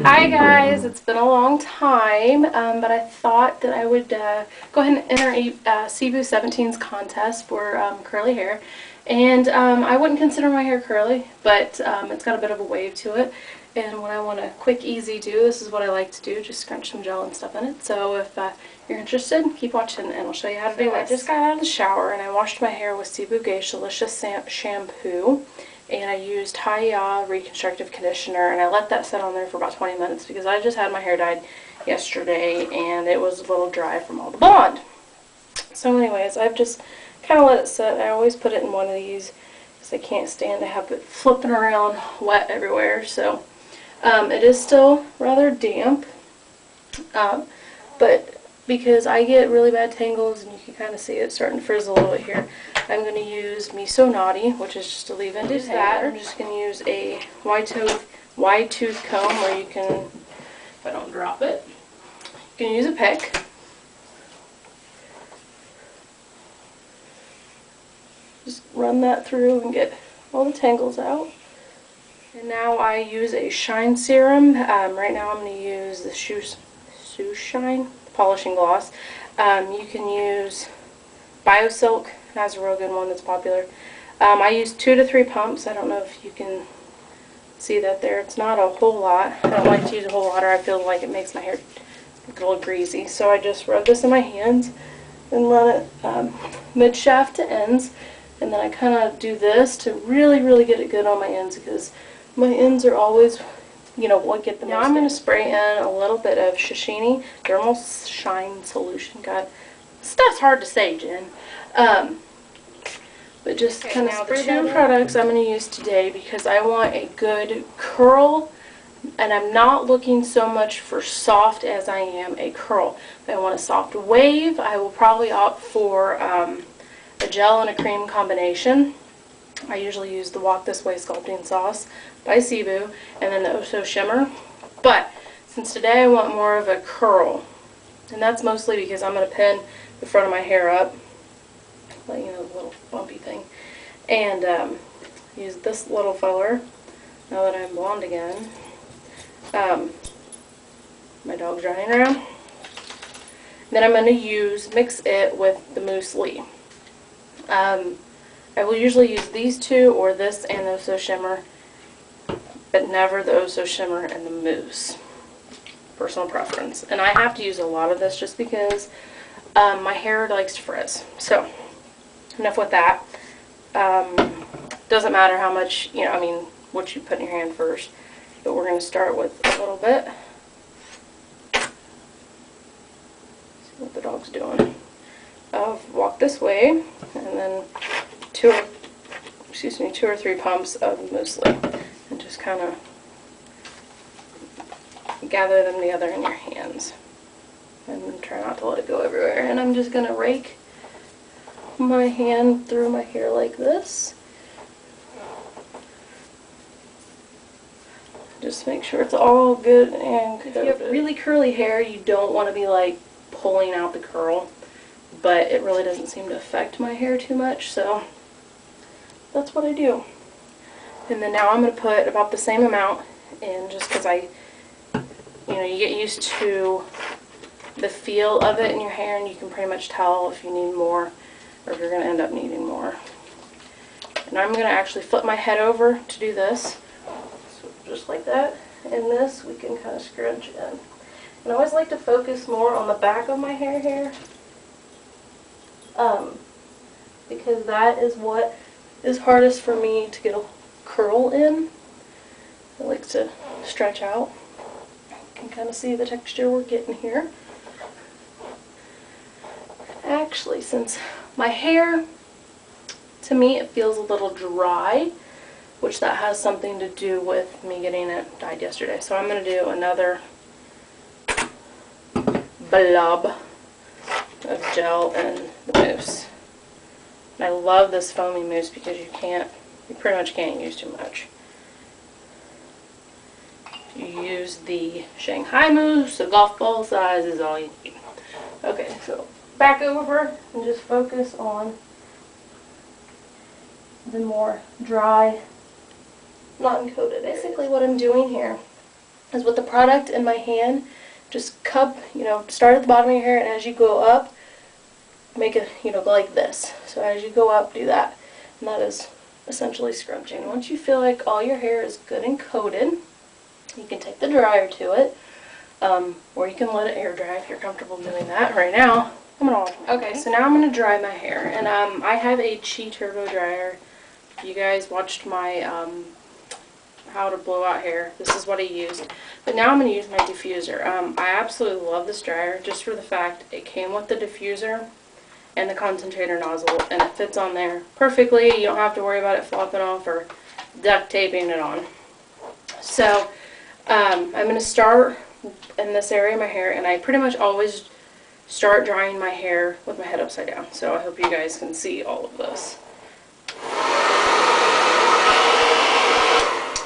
Hi guys, it's been a long time, but I thought that I would go ahead and enter a Cibu 17's contest for curly hair. And I wouldn't consider my hair curly, but it's got a bit of a wave to it. And when I want a quick, easy do, this is what I like to do, just scrunch some gel and stuff in it. So if you're interested, keep watching and I'll show you how to do this. I just got out of the shower and I washed my hair with Cibu Delicious shampoo. And I used High Reconstructive Conditioner, and I let that sit on there for about 20 minutes because I just had my hair dyed yesterday and it was a little dry from all the blonde. So anyways, I've just kind of let it sit. I always put it in one of these because I can't stand to have it flipping around wet everywhere. So it is still rather damp, but because I get really bad tangles and you can kind of see it starting to frizzle a little bit here, I'm going to use Me So Naughty, which is just a leave-in detangler. I'm just going to use a wide tooth comb where you can, if I don't drop it, you can use a pick. Just run that through and get all the tangles out. And now I use a shine serum. Right now I'm going to use the Shoe Shine Polishing Gloss. You can use BioSilk. Has a real good one that's popular. I use 2 to 3 pumps. I don't know if you can see that there. It's not a whole lot. I don't like to use a whole lot, or I feel like it makes my hair look a little greasy. So I just rub this in my hands and run it mid-shaft to ends. And then I kind of do this to really get it good on my ends because my ends are always, you know, what get the most. Now I'm going to spray in a little bit of Shishini Thermal Shine Solution. God, stuff's hard to say, Jen. But just kind of spray the 2 products I'm going to use today because I want a good curl, and I'm not looking so much for soft as I am a curl. If I want a soft wave, I will probably opt for a gel and a cream combination. I usually use the Walk This Way Sculpting Sauce by Cibu and then the Oh So Shimmer. But since today I want more of a curl, and that's mostly because I'm going to pin the front of my hair up, like, you know, the little bumpy thing, and use this little feller now that I'm blonde again. My dog's running around. Then I'm going to mix it with the Mousse Lee. I will usually use these 2 or this and the Oh So Shimmer, but never the Oh So Shimmer and the Mousse. Personal preference. And I have to use a lot of this just because my hair likes to frizz. So enough with that. Doesn't matter how much, you know, I mean, what you put in your hand first. But we're going to start with a little bit. See what the dog's doing. Of Walk This Way, and then 2 or 3 pumps of Mousse Lee, and just kind of gather them together in your hands. And try not to let it go everywhere. And I'm just going to rake my hand through my hair like this. Just make sure it's all good and coated. If you have really curly hair, you don't want to be like pulling out the curl, but it really doesn't seem to affect my hair too much, so that's what I do. And then now I'm going to put about the same amount in, just because you know, you get used to the feel of it in your hair and you can pretty much tell if you need more or if you're going to end up needing more. And I'm going to actually flip my head over to do this, so just like that, and this we can kind of scrunch in. And I always like to focus more on the back of my hair here, because that is what is hardest for me to get a curl in. I like to stretch out. You can kind of see the texture we're getting here. Actually, since my hair, to me, it feels a little dry, which that has something to do with me getting it dyed yesterday. So I'm going to do another blob of gel and the mousse. And I love this foamy mousse because you pretty much can't use too much. You use the Shanghai mousse, a golf ball size is all you need. Okay, so back over and just focus on the more dry, not uncoated. Basically what I'm doing here is with the product in my hand, just cup, start at the bottom of your hair, and as you go up, make it, go like this. So as you go up, do that. And that is essentially scrunching. Once you feel like all your hair is good and coated, you can take the dryer to it, or you can let it air dry if you're comfortable doing that. Right now, okay, so now I'm going to dry my hair. And I have a Chi Turbo dryer. If you guys watched my how to blow out hair, this is what I used. But now I'm going to use my diffuser. I absolutely love this dryer just for the fact it came with the diffuser and the concentrator nozzle, and it fits on there perfectly. You don't have to worry about it flopping off or duct taping it on. So I'm going to start in this area of my hair, and I pretty much always start drying my hair with my head upside down. So I hope you guys can see all of this.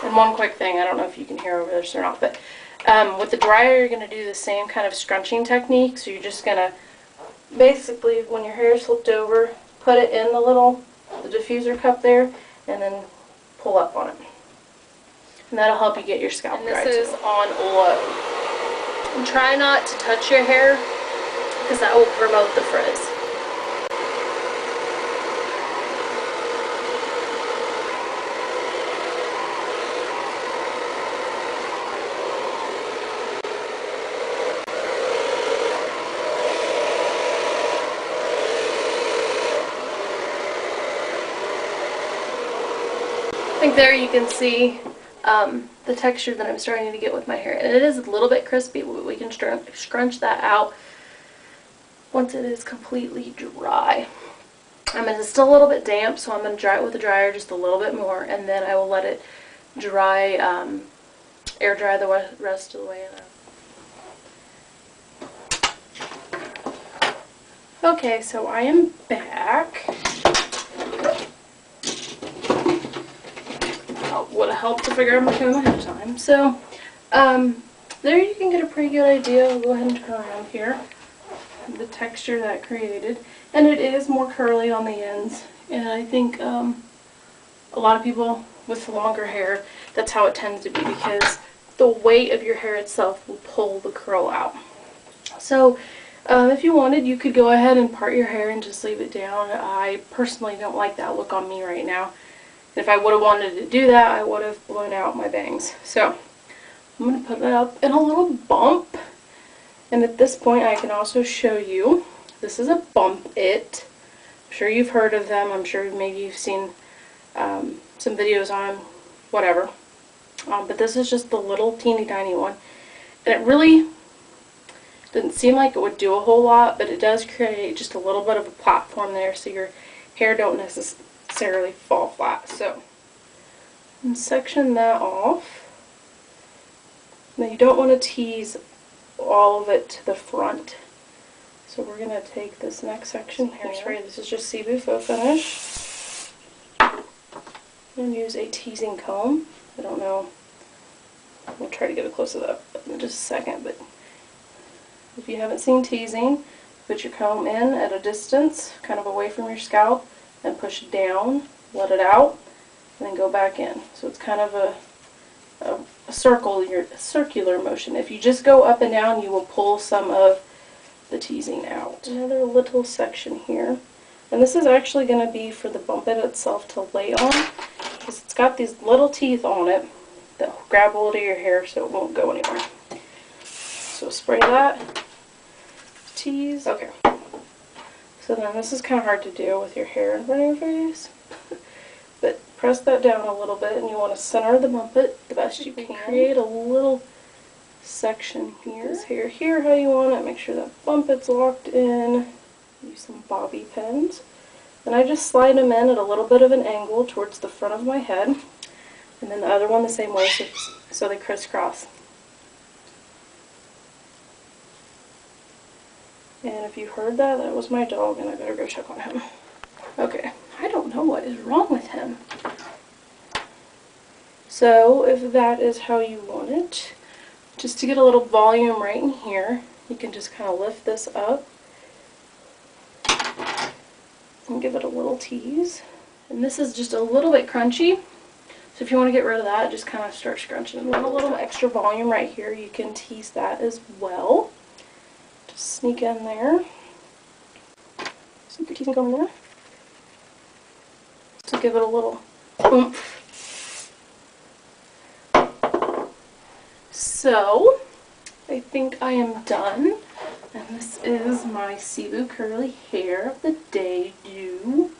And one quick thing, I don't know if you can hear over this or not, but with the dryer you're going to do the same kind of scrunching technique. So you're just going to basically, when your hair is flipped over, put it in the diffuser cup there, and then pull up on it. And that'll help you get your scalp dry. And this is on low. And try not to touch your hair, because that will promote the frizz. I think there you can see the texture that I'm starting to get with my hair. And it is a little bit crispy, but we can scrunch that out once it is completely dry. It's still a little bit damp, so I'm going to dry it with the dryer just a little bit more, and then I will let it dry, air dry the rest of the way. Okay, so I am back. Would have helped to figure out my comb ahead of time. So, there you can get a pretty good idea. I'll go ahead and turn around here. The texture that created. And it is more curly on the ends. And I think a lot of people with longer hair, that's how it tends to be, because the weight of your hair itself will pull the curl out. So, if you wanted, you could go ahead and part your hair and just leave it down. I personally don't like that look on me right now. If I would have wanted to do that, I would have blown out my bangs. So, I'm going to put it up in a little bump. And at this point, I can also show you, this is a Bump It. I'm sure you've heard of them. I'm sure maybe you've seen some videos on whatever. But this is just the little teeny tiny one. And it really didn't seem like it would do a whole lot, but it does create just a little bit of a platform there so your hair don't necessarily fall flat. So, and section that off. Now you don't want to tease all of it to the front. So we're going to take this next section here. This is just Cibu Faux Finish. I'm going to use a teasing comb. I don't know. We'll try to get a close up in just a second, but if you haven't seen teasing, put your comb in at a distance, kind of away from your scalp, and push down, let it out, and then go back in. So it's kind of a circular motion. If you just go up and down, you will pull some of the teasing out. Another little section here. And this is actually going to be for the Bump It itself to lay on, because it's got these little teeth on it that grab hold of your hair so it won't go anywhere. So spray that, tease. Okay. So then this is kind of hard to do with your hair in front of your face. But press that down a little bit, and you want to center the Bump It the best you can. Create a little section here. Here how you want it. Make sure that Bump It's locked in. Use some bobby pins. Then I just slide them in at a little bit of an angle towards the front of my head. And then the other one the same way, so they crisscross. And if you heard that, that was my dog, and I better go check on him. Okay, I don't know what is wrong with him. So, if that is how you want it, just to get a little volume right in here, you can just kind of lift this up and give it a little tease. And this is just a little bit crunchy, So if you want to get rid of that, just kind of start scrunching it. A little extra volume right here, you can tease that as well. Just sneak in there. Sneak your teasing comb in there. To give it a little oomph. So, I think I am done. And this is my Cibu curly hair of the day do.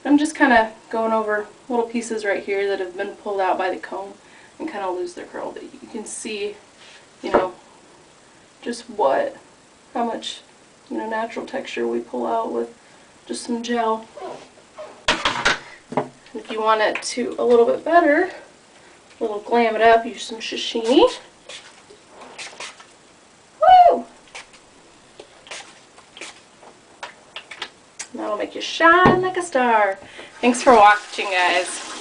I'm just kind of going over little pieces right here that have been pulled out by the comb and kind of lose their curl. But you can see, you know, just how much, you know, natural texture we pull out with just some gel. And if you want it to a little bit better, a little glam it up, use some sashimi. Woo! That'll make you shine like a star. Thanks for watching, guys.